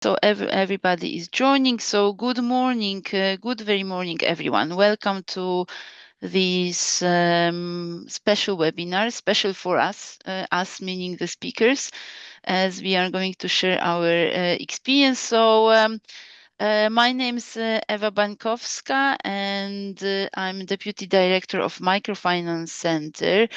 So everybody is joining. So good morning, good very morning, everyone. Welcome to this special webinar, special for us, us meaning the speakers, as we are going to share our experience. So my name is Eva Bankowska, and I'm Deputy Director of Microfinance Center.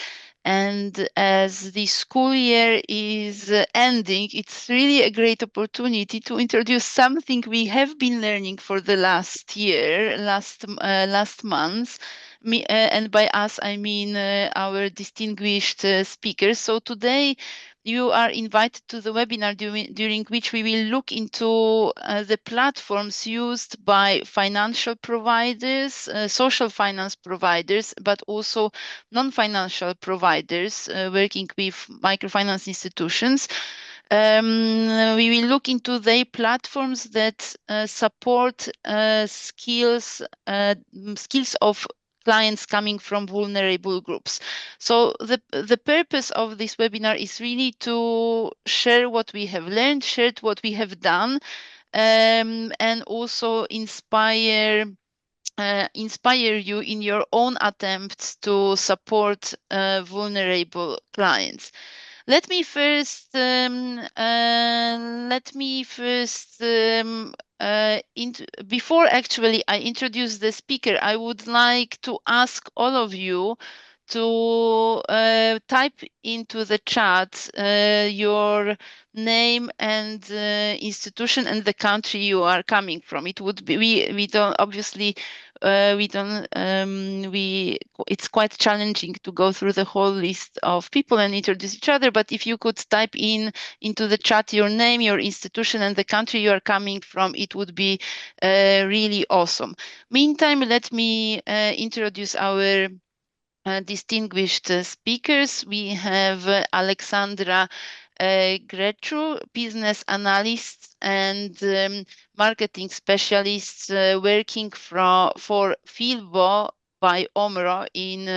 And as the school year is ending, it's really a great opportunity to introduce something we have been learning for the last year, last month. And by us, I mean our distinguished speakers. So today, you are invited to the webinar during which we will look into the platforms used by financial providers, social finance providers, but also non-financial providers working with microfinance institutions. We will look into their platforms that support skills of clients coming from vulnerable groups. So the purpose of this webinar is really to share what we have learned, share what we have done, and also inspire you in your own attempts to support vulnerable clients. Let me first before actually I introduce the speaker, I would like to ask all of you to type into the chat your name and institution and the country you are coming from. It would be we don't obviously we don't it's quite challenging to go through the whole list of people and introduce each other, but if you could type into the chat your name, your institution, and the country you are coming from, it would be really awesome. Meantime, let me introduce our distinguished speakers. We have Alexandra Gretru, business analyst and marketing specialist working for Filbo by Omro in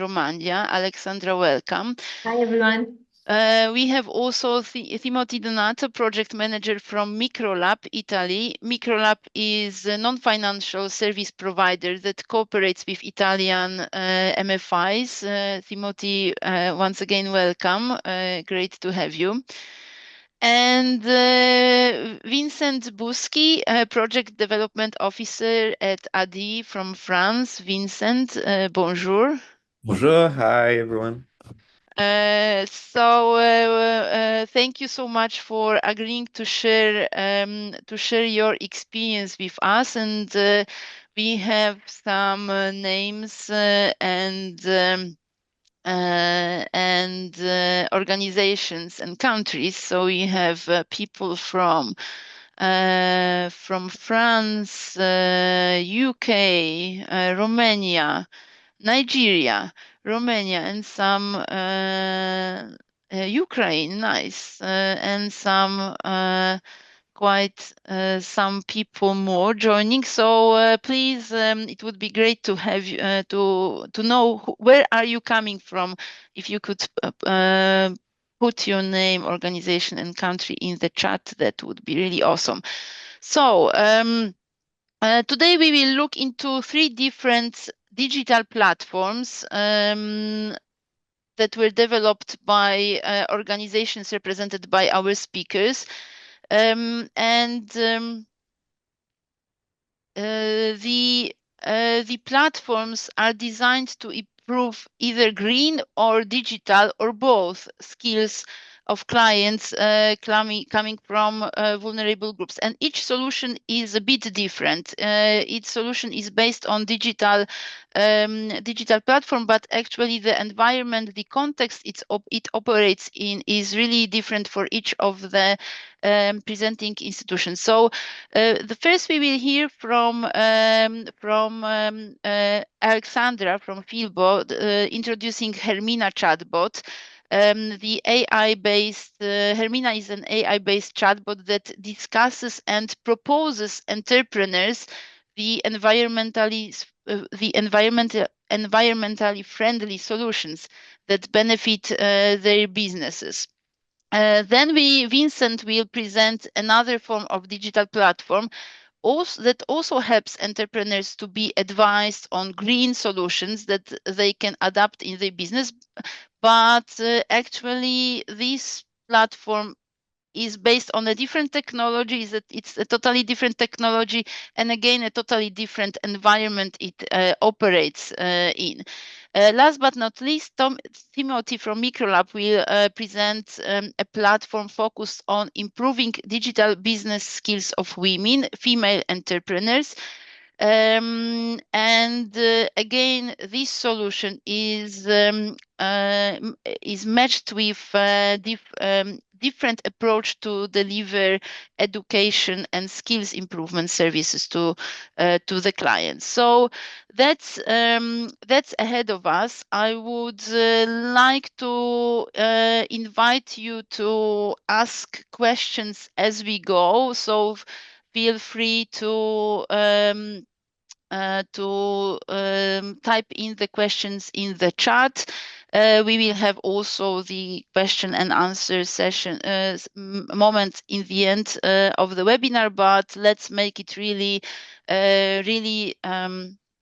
Romania. Alexandra, welcome. Hi, everyone. We have also Timothy Donato, project manager from Microlab, Italy. Microlab is a non-financial service provider that cooperates with Italian MFIs. Timothy, once again, welcome. Great to have you. And Vincent Buschi, project development officer at ADI from France. Vincent, bonjour. Bonjour, hi everyone. Thank you so much for agreeing to share your experience with us, and we have some names and organizations and countries. So we have people from France, UK, Romania, Nigeria, Romania, and some Ukraine, nice, and some quite some people more joining. So please, it would be great to have to know where are you coming from. If you could put your name, organization, and country in the chat, that would be really awesome. So today we will look into 3 different digital platforms that were developed by organizations represented by our speakers. The platforms are designed to improve either green or digital or both skills of clients coming from vulnerable groups, and each solution is a bit different. Each solution is based on digital platform, but actually the environment, the context it operates in is really different for each of the presenting institutions. So the first we will hear from Alexandra from Filbo introducing Hermina chatbot. The AI-based Hermina is an AI-based chatbot that discusses and proposes entrepreneurs the environmentally friendly solutions that benefit their businesses. Then Vincent will present another form of digital platform that also helps entrepreneurs to be advised on green solutions that they can adapt in their business. But actually, this platform is based on a different technology, it's a totally different technology, and again, a totally different environment it operates in. Last but not least, Timothy from Microlab will present a platform focused on improving digital business skills of women, female entrepreneurs. And again, this solution is matched with different approach to deliver education and skills improvement services to the clients. So that's ahead of us. I would like to invite you to ask questions as we go. So feel free to type in the questions in the chat. We will have also the question and answer session moment in the end of the webinar, but let's make it really,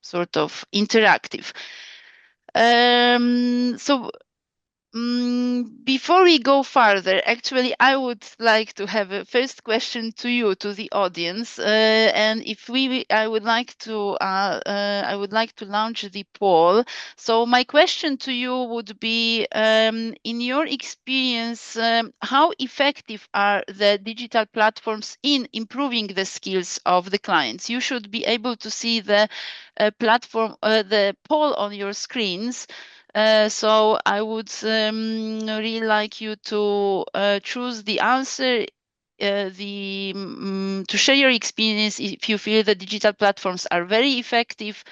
sort of interactive. So before we go further, actually, I would like to have a first question to you, to the audience, and I would like to launch the poll. So my question to you would be, in your experience, how effective are the digital platforms in improving the skills of the clients? You should be able to see the the poll on your screens. So I would really like you to choose the answer, to share your experience if you feel the digital platforms are very effective,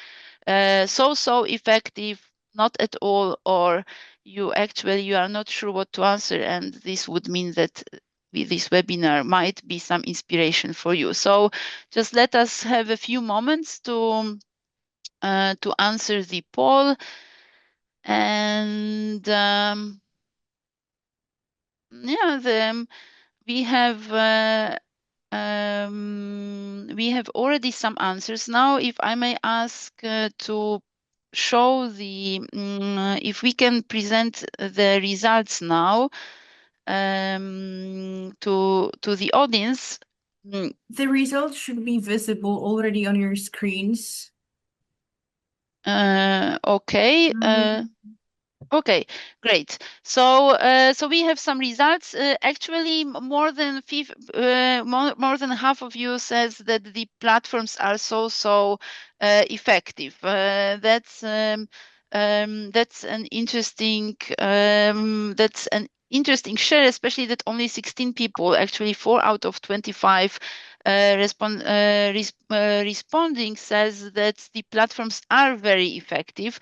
so effective, not at all, or you are not sure what to answer, and this would mean that this webinar might be some inspiration for you. So just let us have a few moments to answer the poll. And yeah, we have already some answers. Now, if I may ask to show if we can present the results now to the audience. The results should be visible already on your screens. Okay. Okay, great. So, we have some results. Actually, more than half of you says that the platforms are so effective. That's an interesting share, especially that only 16 people, actually 4 out of 25 responding, says that the platforms are very effective.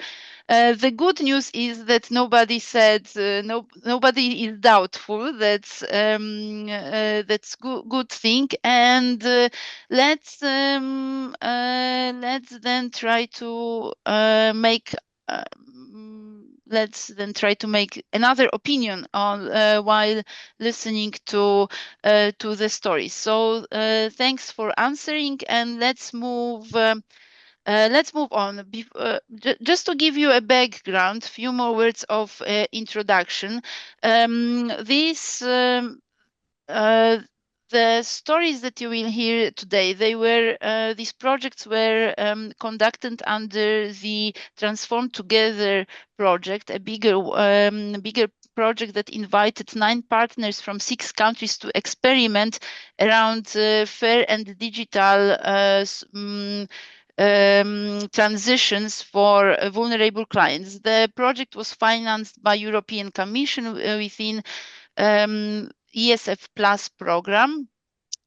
The good news is that nobody said nobody is doubtful. That's good thing. And let's then try to make. Let's then try to make another opinion on while listening to the stories. So thanks for answering, and let's move. Let's move on. Just to give you a background, few more words of introduction. The stories that you will hear today, these projects were conducted under the Transform Together project, a bigger project that invited 9 partners from 6 countries to experiment around fair and digital transitions for vulnerable clients. The project was financed by European Commission within ESF Plus program,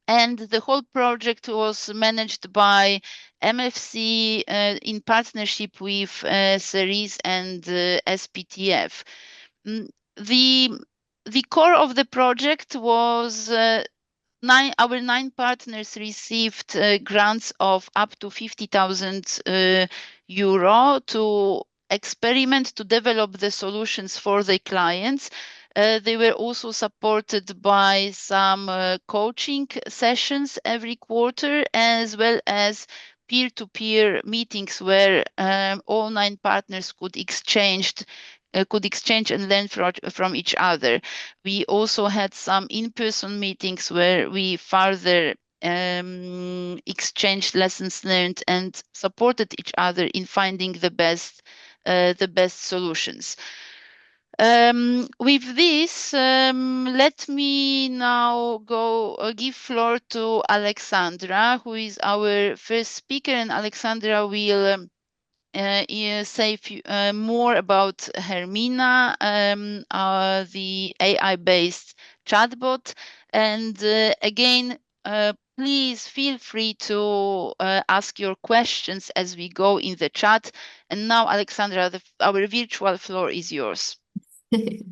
and the whole project was managed by MFC in partnership with CERIS and SPTF. The core of the project was our 9 partners received grants of up to 50,000 euro to experiment to develop the solutions for their clients. They were also supported by some coaching sessions every quarter, as well as peer-to-peer meetings where all 9 partners could exchange and learn from each other. We also had some in-person meetings where we further exchanged lessons learned and supported each other in finding the best solutions. With this, let me now give floor to Alexandra, who is our first speaker, and Alexandra will say more about Hermina, the AI-based chatbot. And again, please feel free to ask your questions as we go in the chat. And now, Alexandra, our virtual floor is yours.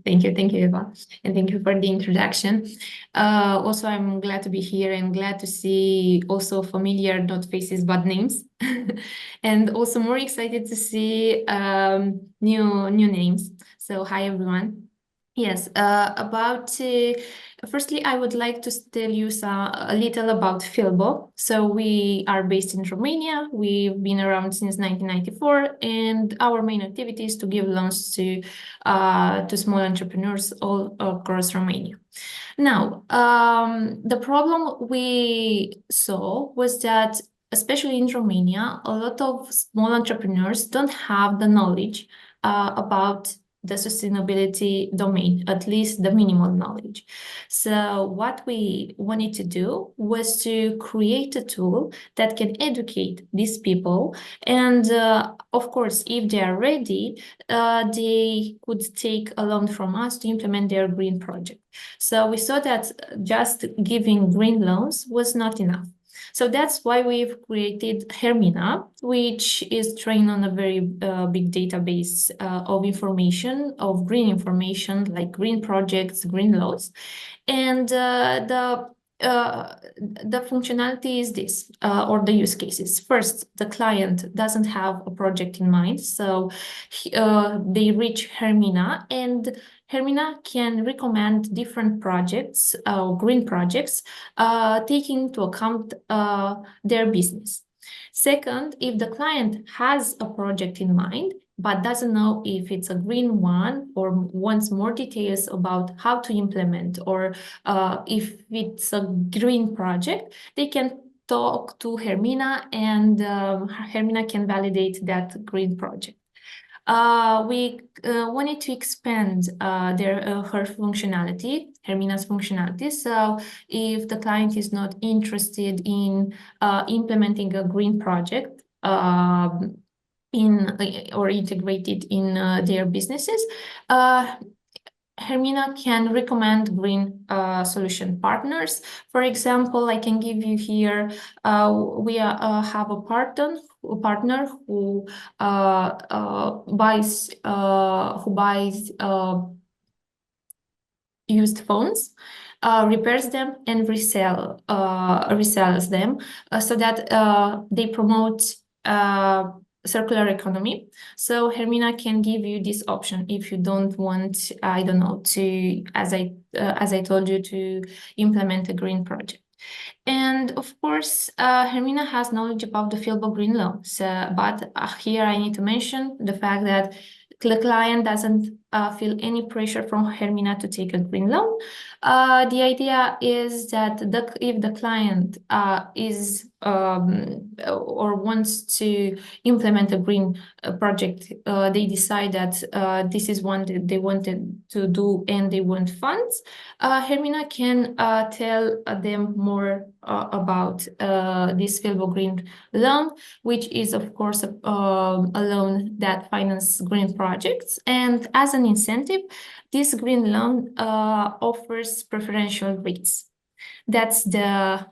Thank you, Eva, and thank you for the introduction. Also, I'm glad to be here and glad to see also familiar, not faces, but names, and also more excited to see new names. So, hi everyone. Yes, firstly, I would like to tell you a little about Filbo. So we are based in Romania. We've been around since 1994, and our main activity is to give loans to small entrepreneurs all across Romania. Now, the problem we saw was that, especially in Romania, a lot of small entrepreneurs don't have the knowledge about the sustainability domain, at least the minimal knowledge. So what we wanted to do was to create a tool that can educate these people. And of course, if they are ready, they could take a loan from us to implement their green project. So we saw that just giving green loans was not enough. So that's why we've created Hermina, which is trained on a very big database of information, of green information, like green projects, green laws. And the functionality is this, or the use cases. First, the client doesn't have a project in mind, so they reach Hermina, and Hermina can recommend different projects, green projects, taking into account their business. Second, if the client has a project in mind, but doesn't know if it's a green one or wants more details about how to implement, or if it's a green project, they can talk to Hermina, and Hermina can validate that green project. We wanted to expand her functionality, Hermina's functionality. So if the client is not interested in implementing a green project or integrated in their businesses, Hermina can recommend green solution partners. For example, I can give you here, we have a partner who buys used phones, repairs them, and resells them, so that they promote circular economy. So Hermina can give you this option if you don't want, I don't know, to, as I told you, to implement a green project. And of course, Hermina has knowledge about the Filbo green loans, but here I need to mention the fact that the client doesn't feel any pressure from Hermina to take a green loan. The idea is that if the client is or wants to implement a green project, they decide that this is one that they wanted to do and they want funds, Hermina can tell them more about this Filbo green loan, which is of course a loan that finances green projects. And as an incentive, this green loan offers preferential rates. That's the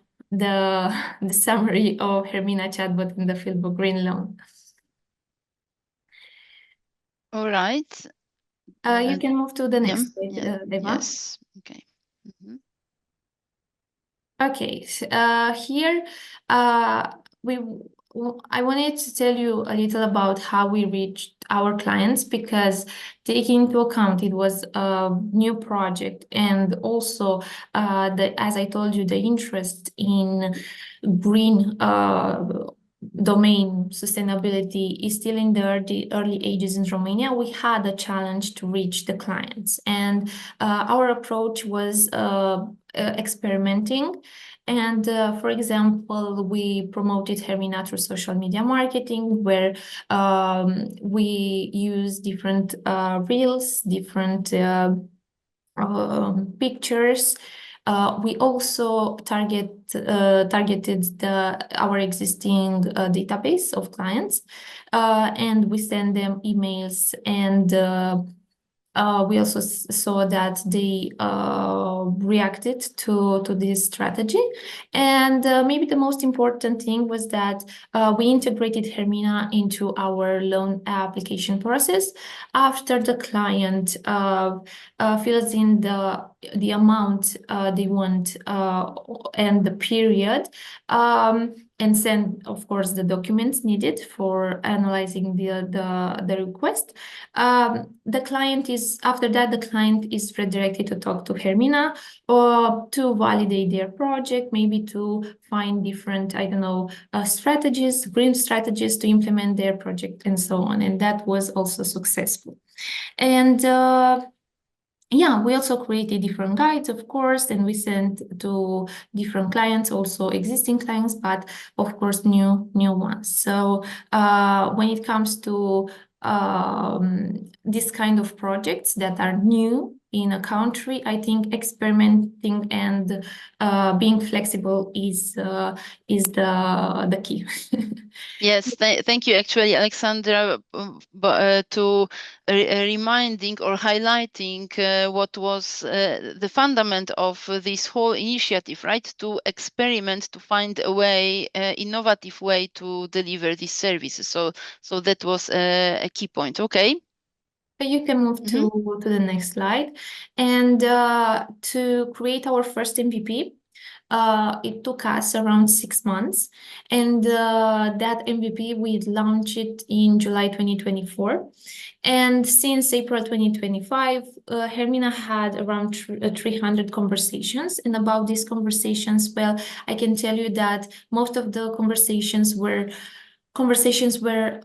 summary of Hermina chatbot in the Filbo green loan. All right. You can move to the next slide, Eva. Yes. Okay. Okay. Here, I wanted to tell you a little about how we reached our clients, because taking into account it was a new project, and also as I told you, the interest in green domain sustainability is still in the early ages in Romania. We had a challenge to reach the clients, and our approach was experimenting. And for example, we promoted Hermina through social media marketing, where we use different reels, different pictures. We also targeted our existing database of clients, and we send them emails, and we also saw that they reacted to this strategy. And maybe the most important thing was that we integrated Hermina into our loan application process. After the client fills in the amount they want and the period, and send, of course, the documents needed for analyzing the request. The client is, after that, the client is redirected to talk to Hermina or to validate their project, maybe to find different, I don't know, strategies, green strategies to implement their project, and so on. And that was also successful. And yeah, we also created different guides, of course, and we sent to different clients, also existing clients, but of course new ones. So when it comes to this kind of projects that are new in a country, I think experimenting and being flexible is the key. Yes, thank you, actually, Alexandra, to reminding or highlighting what was the fundament of this whole initiative, right? To experiment, to find a way, innovative way to deliver these services. So that was a key point. Okay. You can move to the next slide. And to create our first MVP, it took us around 6 months. And that MVP, we launched it in July 2024. And since April 2025, Hermina had around 300 conversations. And about these conversations, well, I can tell you that most of the conversations were where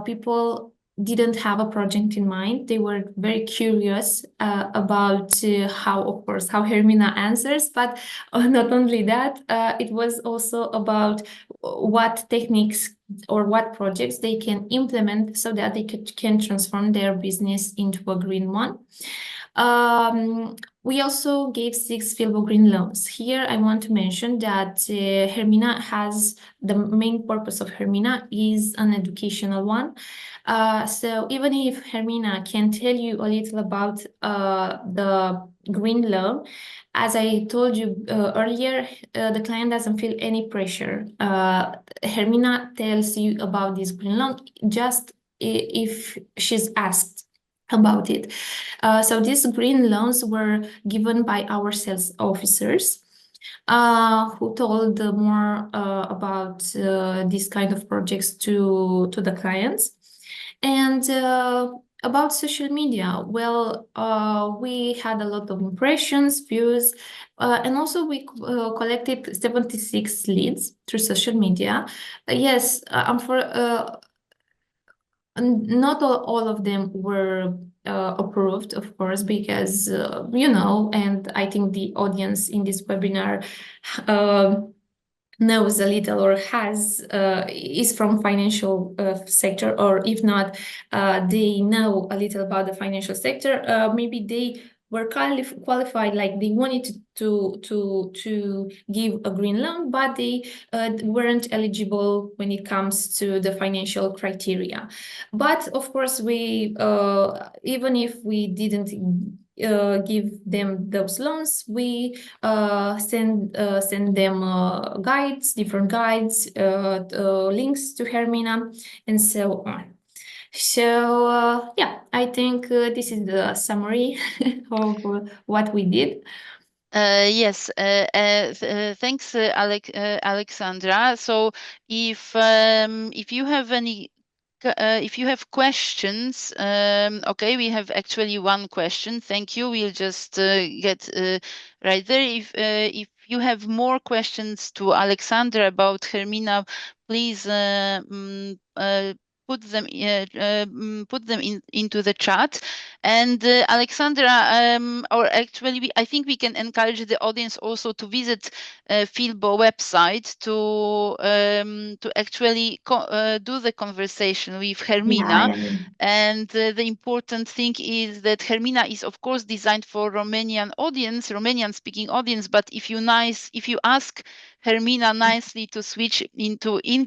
people didn't have a project in mind. They were very curious about how Hermina answers, but not only that, it was also about what techniques or what projects they can implement so that they can transform their business into a green one. We also gave 6 fillable green loans. Here, I want to mention that Hermina has, the main purpose of Hermina is an educational one. So even if Hermina can tell you a little about the green loan, as I told you earlier, the client doesn't feel any pressure. Hermina tells you about this green loan just if she's asked about it. So these green loans were given by our sales officers, who told more about these kind of projects to the clients. And about social media, well, we had a lot of impressions, views, and also we collected 76 leads through social media. Yes, not all of them were approved, of course, because and I think the audience in this webinar knows a little or is from financial sector, or if not, they know a little about the financial sector. Maybe they were qualified, like they wanted to give a green loan, but they weren't eligible when it comes to the financial criteria. But of course, we even if we didn't give them those loans, we send them different guides, links to Hermina, and so on. So yeah, I think this is the summary of what we did. Yes, thanks, Alexandra. So if you have any if you have questions, okay, we have actually one question. Thank you. We'll just get right there. If you have more questions to Alexandra about Hermina, please put them into the chat. And Alexandra, or actually, I think we can encourage the audience also to visit Filbo website to actually do the conversation with Hermina. Yeah. And the important thing is that Hermina is, of course, designed for Romanian audience, Romanian-speaking audience. But if you ask Hermina nicely to switch into English,